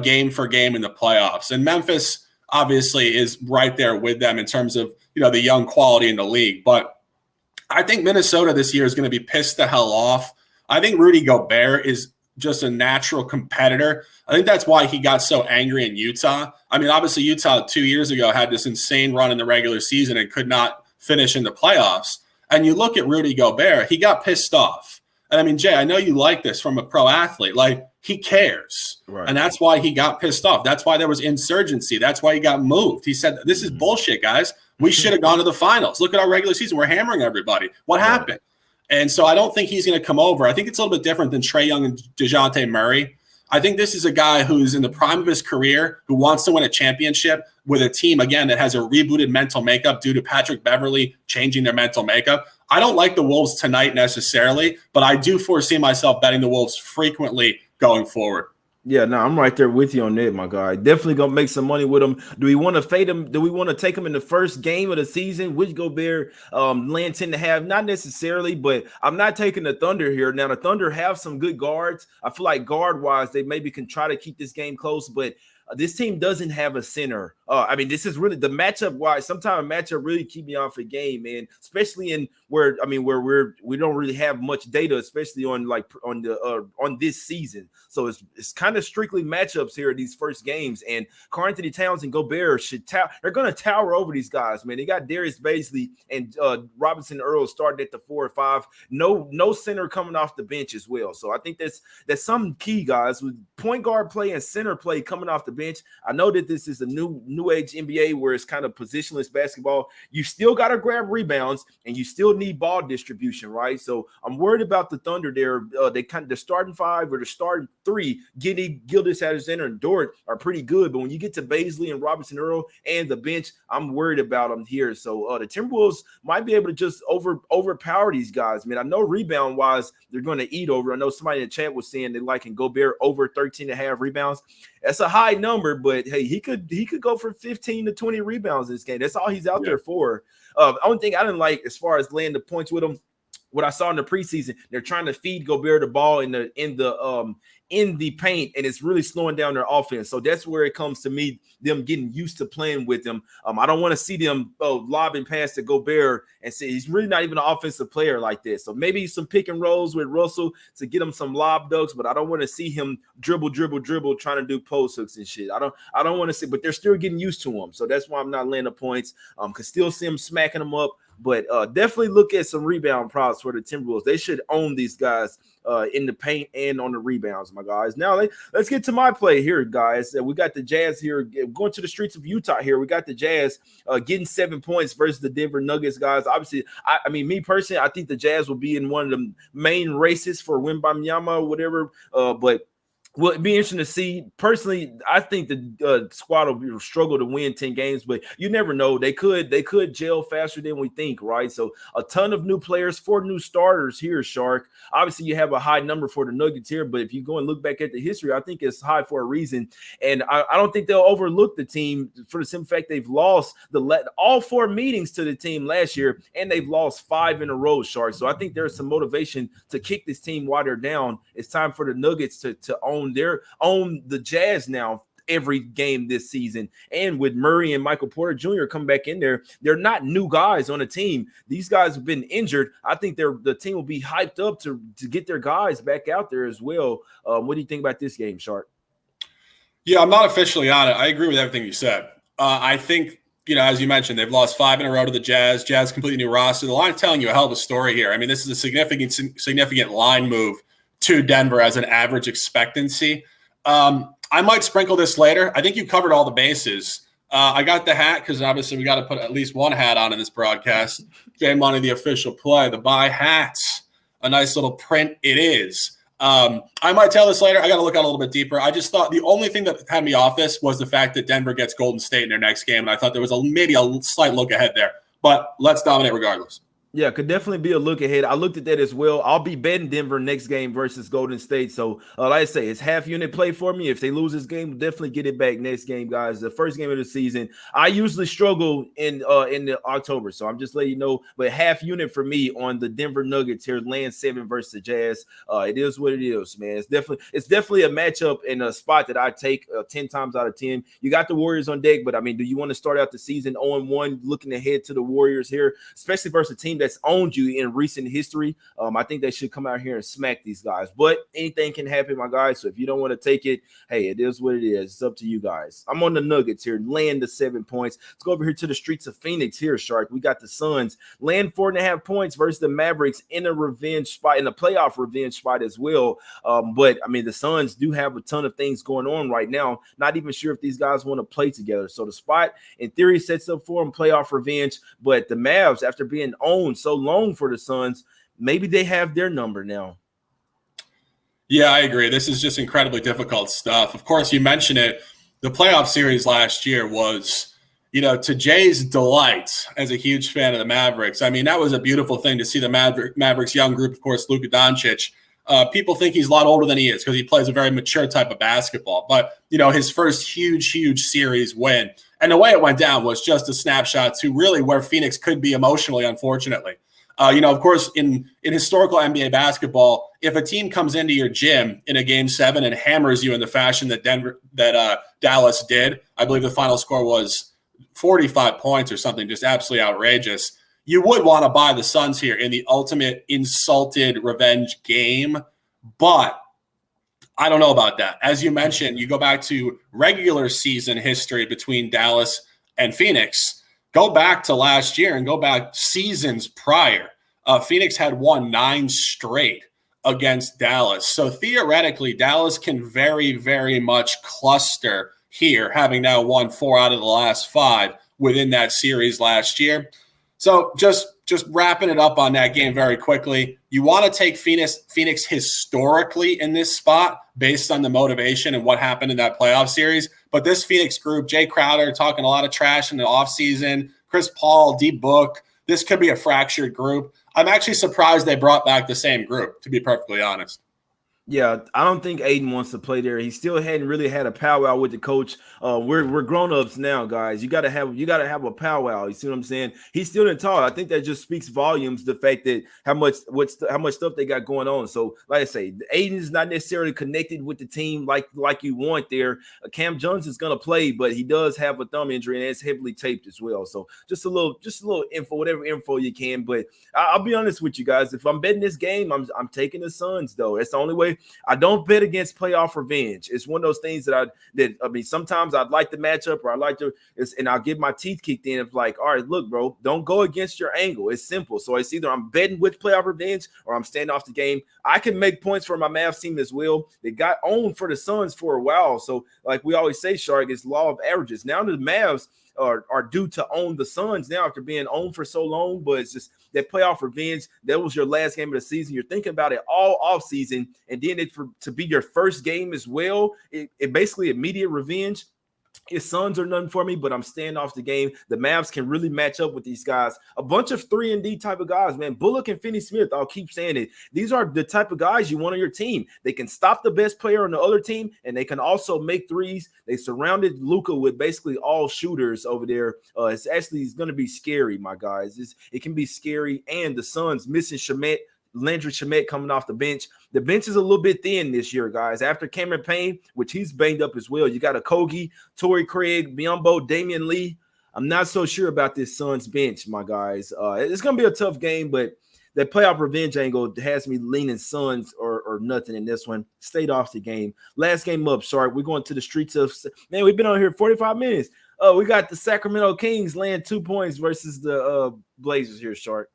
game for game in the playoffs. And Memphis obviously is right there with them in terms of, the young quality in the league. But I think Minnesota this year is going to be pissed the hell off. I think Rudy Gobert is just a natural competitor. I think that's why he got so angry in Utah. I mean, obviously Utah 2 years ago had this insane run in the regular season and could not finish in the playoffs. And you look at Rudy Gobert, he got pissed off. And I mean, Jay, I know you like this from a pro athlete. Like, he cares. Right. And that's why he got pissed off. That's why there was insurgency. That's why he got moved. He said, this is bullshit, guys. We should have gone to the finals. Look at our regular season. We're hammering everybody. What happened? And so I don't think he's going to come over. I think it's a little bit different than Trae Young and DeJounte Murray. I think this is a guy who's in the prime of his career, who wants to win a championship with a team, again, that has a rebooted mental makeup due to Patrick Beverley changing their mental makeup. I don't like the Wolves tonight necessarily, but I do foresee myself betting the Wolves frequently going forward. Yeah, no, I'm right there with you on that, my guy. Definitely gonna make some money with him. Do we want to fade him? Do we want to take him in the first game of the season? Which Gobert land 10.5? Not necessarily, but I'm not taking the Thunder here. Now the Thunder have some good guards. I feel like guard-wise, they maybe can try to keep this game close, but this team doesn't have a center. I mean, this is really the matchup-wise. Sometimes a matchup really keep me off the game, man. Especially in where we don't really have much data, especially on this season. So it's kind of strictly matchups here in these first games. And Karl Anthony Towns and Gobert they're going to tower over these guys, man. They got Darius Bazley and Robinson Earl starting at the 4 or 5. No center coming off the bench as well. So I think that's some key, guys, with point guard play and center play coming off the bench. I know that this is a new age NBA where it's kind of positionless basketball. You still got to grab rebounds and you still need ball distribution, right? So I'm worried about the Thunder there. The starting 5 or the starting 3, Giddey, Gilgeous-Alexander, and Dort are pretty good. But when you get to Bazley and Robinson Earl and the bench, I'm worried about them here. So the Timberwolves might be able to just overpower these guys, man. I know rebound wise, they're going to eat over. I know somebody in the chat was saying they liking Gobert over 13.5 rebounds. That's a high number, but hey, he could go for 15 to 20 rebounds in this game. That's all he's out there for. Only thing I didn't like as far as laying the points with him, what I saw in the preseason, they're trying to feed Gobert the ball in the paint, and it's really slowing down their offense. So that's where it comes to me, them getting used to playing with them. I don't want to see them lobbing past to Gobert and say he's really not even an offensive player like this. So maybe some pick and rolls with Russell to get him some lob dunks, but I don't want to see him dribble, trying to do post hooks and shit. I don't want to see, but they're still getting used to him. So that's why I'm not laying the points. Could still see him smacking them up. But definitely look at some rebound props for the Timberwolves. They should own these guys in the paint and on the rebounds, my guys. Now, let's get to my play here, guys. We got the Jazz here going to the streets of Utah here. We got the Jazz getting 7 points versus the Denver Nuggets, guys. Obviously, I mean, me personally, I think the Jazz will be in one of the main races for Wembanyama or whatever, but well, it'd be interesting to see. Personally, I think the squad will struggle to win 10 games, but you never know. They could gel faster than we think, right? So a ton of new players, 4 new starters here, Shark. Obviously, you have a high number for the Nuggets here, but if you go and look back at the history, I think it's high for a reason. And I don't think they'll overlook the team for the simple fact they've lost all 4 meetings to the team last year, and they've lost 5 in a row, Shark. So I think there's some motivation to kick this team while they're down. It's time for the Nuggets to own the Jazz now every game this season. And with Murray and Michael Porter Jr. come back in there, they're not new guys on the team. These guys have been injured. I think the team will be hyped up to get their guys back out there as well. What do you think about this game, Shark? Yeah, I'm not officially on it. I agree with everything you said. I think, as you mentioned, they've lost 5 in a row to the Jazz. Jazz completely new roster. The line's telling you a hell of a story here. I mean, this is a significant line move to Denver as an average expectancy. I might sprinkle this later. I think you covered all the bases. I got the hat because obviously we got to put at least one hat on in this broadcast. J Money, the official play, the buy hats. A nice little print it is. I might tell this later. I got to look out a little bit deeper. I just thought the only thing that had me off this was the fact that Denver gets Golden State in their next game, and I thought there was maybe a slight look ahead there. But let's dominate regardless. Yeah, could definitely be a look ahead. I looked at that as well. I'll be betting Denver next game versus Golden State. So, like I say, it's half unit play for me. If they lose this game, we'll definitely get it back next game, guys. The first game of the season. I usually struggle in the October, so I'm just letting you know. But half unit for me on the Denver Nuggets here, land 7 versus the Jazz. It is what it is, man. It's definitely a matchup in a spot that I take 10 times out of 10. You got the Warriors on deck, but I mean, do you want to start out the season 0-1, looking ahead to the Warriors here, especially versus a team that's owned you in recent history? I think they should come out here and smack these guys, but anything can happen, my guys. So if you don't want to take it, hey, it is what it is. It's up to you guys. I'm on the Nuggets here, land the 7 points. Let's go over here to the streets of Phoenix here, Shark. We got the Suns land 4.5 points versus the Mavericks in a revenge spot, in a playoff revenge spot as well. But I mean, the Suns do have a ton of things going on right now. Not even sure if these guys want to play together. So the spot in theory sets up for them playoff revenge, but the Mavs, after being owned so long for the Suns, maybe they have their number now. Yeah, I agree. This is just incredibly difficult stuff. Of course, you mentioned it. The playoff series last year was, to Jay's delight as a huge fan of the Mavericks. I mean, that was a beautiful thing to see the Mavericks young group, of course, Luka Doncic. People think he's a lot older than he is because he plays a very mature type of basketball. But, his first huge series win. And the way it went down was just a snapshot to really where Phoenix could be emotionally, unfortunately. Of course, in historical NBA basketball, if a team comes into your gym in a game 7 and hammers you in the fashion that Dallas did, I believe the final score was 45 points or something, just absolutely outrageous. You would want to buy the Suns here in the ultimate insulted revenge game, but I don't know about that. As you mentioned, you go back to regular season history between Dallas and Phoenix. Go back to last year and go back seasons prior. Phoenix had won 9 straight against Dallas. So theoretically, Dallas can very, very much cluster here, having now won 4 out of the last 5 within that series last year. So just wrapping it up on that game very quickly, you want to take Phoenix historically in this spot based on the motivation and what happened in that playoff series. But this Phoenix group, Jay Crowder talking a lot of trash in the offseason, Chris Paul, D-Book, this could be a fractured group. I'm actually surprised they brought back the same group, to be perfectly honest. Yeah, I don't think Aiden wants to play there. He still hadn't really had a powwow with the coach. We're grown ups now, guys. You gotta have a powwow. You see what I'm saying? He still didn't talk. I think that just speaks volumes. The fact that how much stuff they got going on. So, like I say, Aiden is not necessarily connected with the team like you want there. Cam Johnson is gonna play, but he does have a thumb injury and it's heavily taped as well. So just a little info, whatever info you can. But I'll be honest with you guys. If I'm betting this game, I'm taking the Suns though. That's the only way. I don't bet against playoff revenge. It's one of those things that I mean, sometimes I'd like the matchup or I like to, and I'll get my teeth kicked in. Of like, all right, look, bro, don't go against your angle. It's simple. So it's either I'm betting with playoff revenge or I'm standing off the game. I can make points for my Mavs team as well. They got owned for the Suns for a while. So like we always say, Shark, it's law of averages. Now the Mavs are due to own the Suns now after being owned for so long, but it's just that playoff revenge. That was your last game of the season. You're thinking about it all off season, and then to be your first game as well. It basically immediate revenge. His Suns are nothing for me, but I'm staying off the game. The Mavs can really match up with these guys. A bunch of 3-and-D type of guys, man. Bullock and Finney-Smith, I'll keep saying it. These are the type of guys you want on your team. They can stop the best player on the other team, and they can also make threes. They surrounded Luka with basically all shooters over there. It's going to be scary, my guys. It can be scary, and the Suns missing Landry Shamet coming off the bench. The bench is a little bit thin this year, guys. After Cameron Payne, which he's banged up as well, you got a Kogi, Torrey Craig, Biyombo, Damian Lee. I'm not so sure about this Suns bench, my guys. It's going to be a tough game, but that playoff revenge angle has me leaning Suns or nothing in this one. Stayed off the game. Last game up, Shark. We're going to the streets of – man, we've been on here 45 minutes. We got the Sacramento Kings laying 2 points versus the Blazers here, Shark.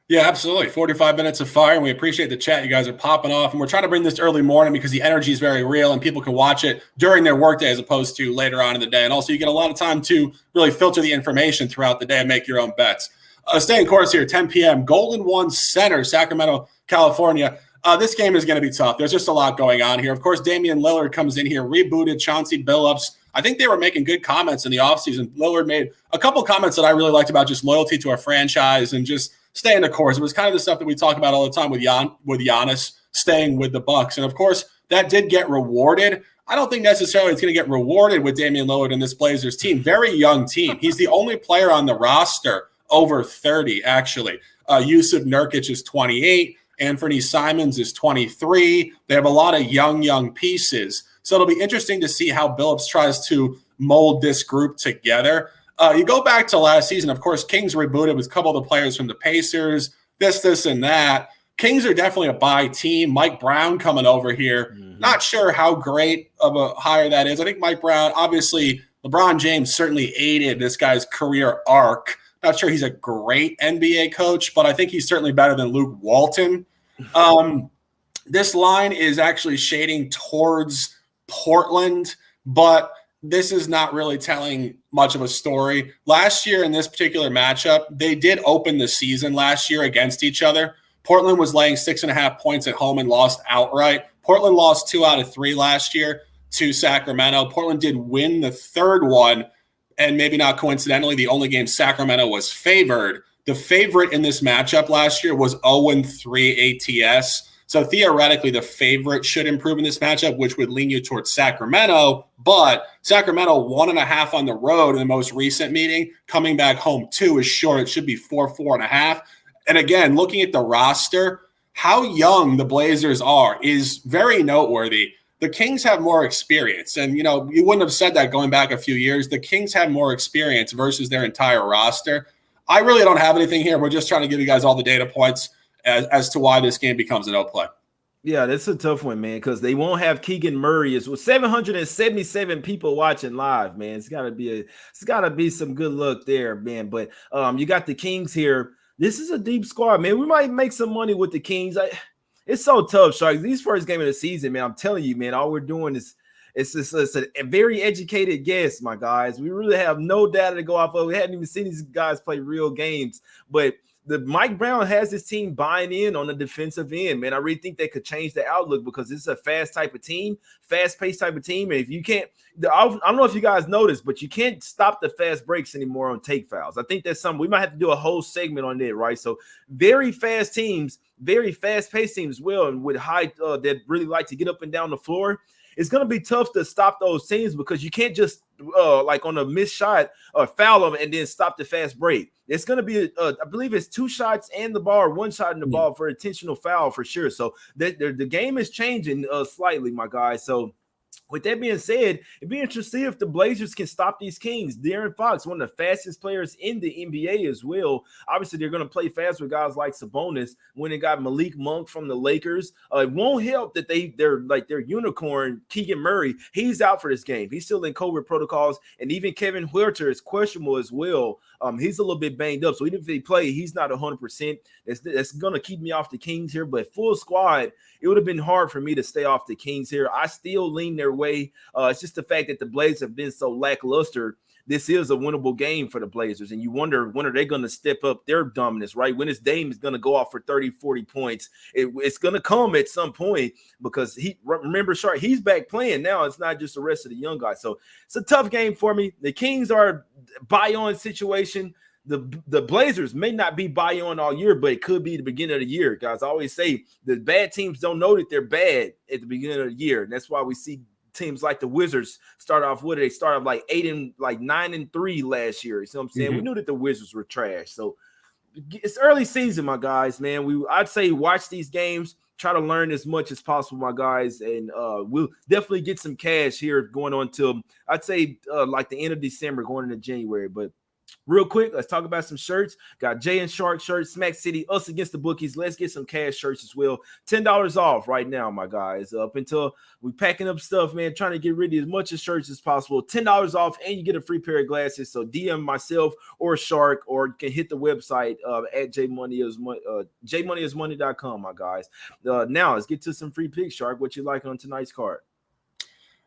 Yeah, absolutely. 45 minutes of fire, and we appreciate the chat. You guys are popping off, and we're trying to bring this early morning because the energy is very real, and people can watch it during their workday as opposed to later on in the day. And also, you get a lot of time to really filter the information throughout the day and make your own bets. Staying course here, 10 p.m., Golden One Center, Sacramento, California. This game is going to be tough. There's just a lot going on here. Of course, Damian Lillard comes in here, rebooted Chauncey Billups. I think they were making good comments in the offseason. Lillard made a couple comments that I really liked about just loyalty to our franchise and just staying the course. It was kind of the stuff that we talk about all the time with Giannis staying with the Bucks. And, of course, that did get rewarded. I don't think necessarily it's going to get rewarded with Damian Lillard in this Blazers team. Very young team. He's the only player on the roster over 30, actually. Yusuf Nurkic is 28. Anthony Simons is 23. They have a lot of young pieces. So it'll be interesting to see how Billups tries to mold this group together. You go back to last season, of course, Kings rebooted with a couple of the players from the Pacers, this, and that. Kings are definitely a buy team. Mike Brown coming over here. Mm-hmm. Not sure how great of a hire that is. I think Mike Brown, obviously, LeBron James certainly aided this guy's career arc. Not sure he's a great NBA coach, but I think he's certainly better than Luke Walton. This line is actually shading towards Portland, but this is not really telling much of a story. Last year in this particular matchup, they did open the season last year against each other. Portland was laying 6.5 points at home and lost outright. Portland lost 2 out of 3 last year to Sacramento. Portland did win the third one, and maybe not coincidentally, the only game Sacramento was favored. The favorite in this matchup last year was 0-3 ATS. So theoretically, the favorite should improve in this matchup, which would lean you towards Sacramento. But Sacramento 1.5 on the road in the most recent meeting. Coming back home 2 is short. It should be 4.5. And again, looking at the roster, how young the Blazers are is very noteworthy. The Kings have more experience. And, you wouldn't have said that going back a few years. The Kings have more experience versus their entire roster. I really don't have anything here. We're just trying to give you guys all the data points as to why this game becomes a no play. Yeah, that's a tough one, man, because they won't have Keegan Murray as well. 777 people watching live, man. It's gotta be some good luck there, man. But you got the Kings here. This is a deep squad, man. We might make some money with the Kings. It's so tough, Sharks. These first game of the season, man. I'm telling you, man. All we're doing is it's a very educated guess, my guys. We really have no data to go off of. We hadn't even seen these guys play real games, but the Mike Brown has his team buying in on the defensive end, man. I really think they could change the outlook because this is a fast type of team, fast-paced type of team. And if you can't, I don't know if you guys noticed, but you can't stop the fast breaks anymore on take fouls. I think that's something we might have to do a whole segment on that, right? So very fast teams, very fast-paced teams as well, and with high that really like to get up and down the floor. It's going to be tough to stop those teams because you can't just like on a missed shot foul them and then stop the fast break. It's going to be, I believe it's 2 shots and the ball, 1 shot in the ball for intentional foul for sure. So the game is changing slightly, my guys. So with that being said, it'd be interesting to see if the Blazers can stop these Kings. De'Aaron Fox, one of the fastest players in the NBA as well. Obviously, they're going to play fast with guys like Sabonis. When they got Malik Monk from the Lakers, it won't help that their unicorn, Keegan Murray, he's out for this game. He's still in COVID protocols, and even Kevin Huerter is questionable as well. He's a little bit banged up, so even if they play, he's not 100%. That's going to keep me off the Kings here, but full squad, it would have been hard for me to stay off the Kings here. I still lean their way. It's just the fact that the Blazers have been so lackluster. This is a winnable game for the Blazers, and you wonder when are they going to step up their dominance, right? When is Dame is going to go off for 30, 40 points? It's going to come at some point because remember, he's back playing now. It's not just the rest of the young guys. So it's a tough game for me. The Kings are buy-on situation. The Blazers may not be buy-on all year, but it could be the beginning of the year, guys. I always say the bad teams don't know that they're bad at the beginning of the year, and that's why we see teams like the Wizards start off like 9-3 last year. You see what I'm saying? We knew that the Wizards were trash. So it's early season, my guys, man. I'd say watch these games, try to learn as much as possible, my guys, and we'll definitely get some cash here going on till I'd say like the end of December going into January. But real quick, let's talk about some shirts. Got Jay and Shark shirts, Smack City, Us Against the Bookies. Let's get some cash shirts as well. $10 off right now, my guys. Up until we packing up stuff, man, trying to get rid of as much of shirts as possible. $10 off, and you get a free pair of glasses. So DM myself or Shark, or you can hit the website at jmoneyismoney.com, my guys. Now let's get to some free picks, Shark. What you like on tonight's card?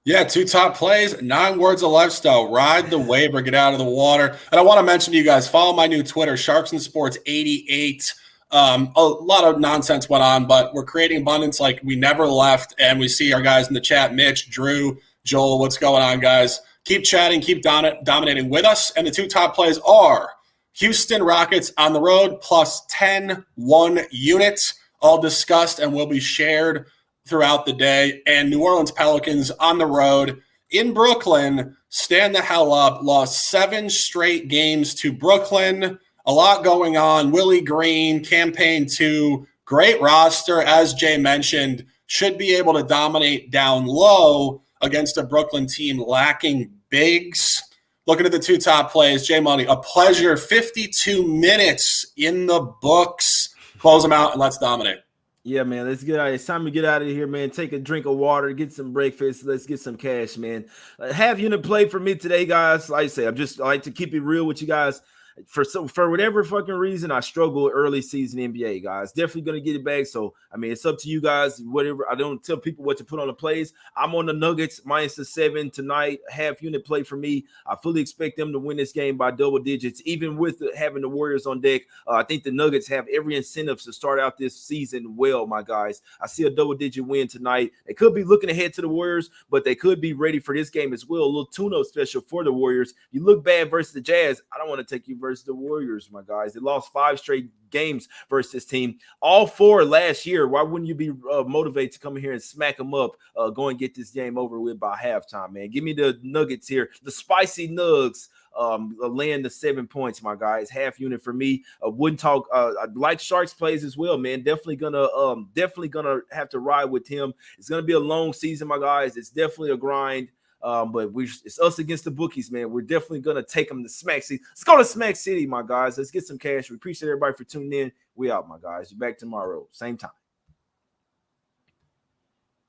Yeah, 2 top plays, 9 words of lifestyle. Ride the wave or get out of the water. And I want to mention to you guys, follow my new Twitter, Sharks and Sports 88. A lot of nonsense went on, but we're creating abundance like we never left. And we see our guys in the chat, Mitch, Drew, Joel. What's going on, guys? Keep chatting, keep dominating with us. And the 2 top plays are Houston Rockets on the road plus 10 1 units, all discussed and will be shared throughout the day. And New Orleans Pelicans on the road in Brooklyn, stand the hell up, lost 7 straight games to Brooklyn. A lot going on. Willie Green, campaign 2, great roster, as Jay mentioned, should be able to dominate down low against a Brooklyn team lacking bigs. Looking at the 2 top plays, Jay Money, a pleasure. 52 minutes in the books. Close them out and let's dominate. Yeah, man, let's get out. It's time to get out of here, man. Take a drink of water, get some breakfast. Let's get some cash, man. Have unit play for me today, guys. Like I say, I like to keep it real with you guys. For whatever fucking reason, I struggle early season NBA, guys. Definitely gonna get it back. So I mean, it's up to you guys. Whatever. I don't tell people what to put on the plays. I'm on the Nuggets -7 tonight. Half unit play for me. I fully expect them to win this game by double digits, even with having the Warriors on deck. I think the Nuggets have every incentive to start out this season well, my guys. I see a double-digit win tonight. They could be looking ahead to the Warriors, but they could be ready for this game as well. A little tune-up special for the Warriors. You look bad versus the Jazz. I don't want to take you versus the Warriors, my guys. They lost 5 straight games versus this team. All 4 last year. Why wouldn't you be motivated to come in here and smack them up, go and get this game over with by halftime, man? Give me the Nuggets here. The spicy Nugs. Laying the 7 points, my guys. Half unit for me. Wouldn't talk. I like Sharks plays as well, man. Definitely gonna have to ride with him. It's gonna be a long season, my guys. It's definitely a grind. But it's us against the bookies, man. We're definitely gonna take them to Smack City. Let's go to Smack City, my guys. Let's get some cash. We appreciate everybody for tuning in. We out, my guys. We're back tomorrow, same time.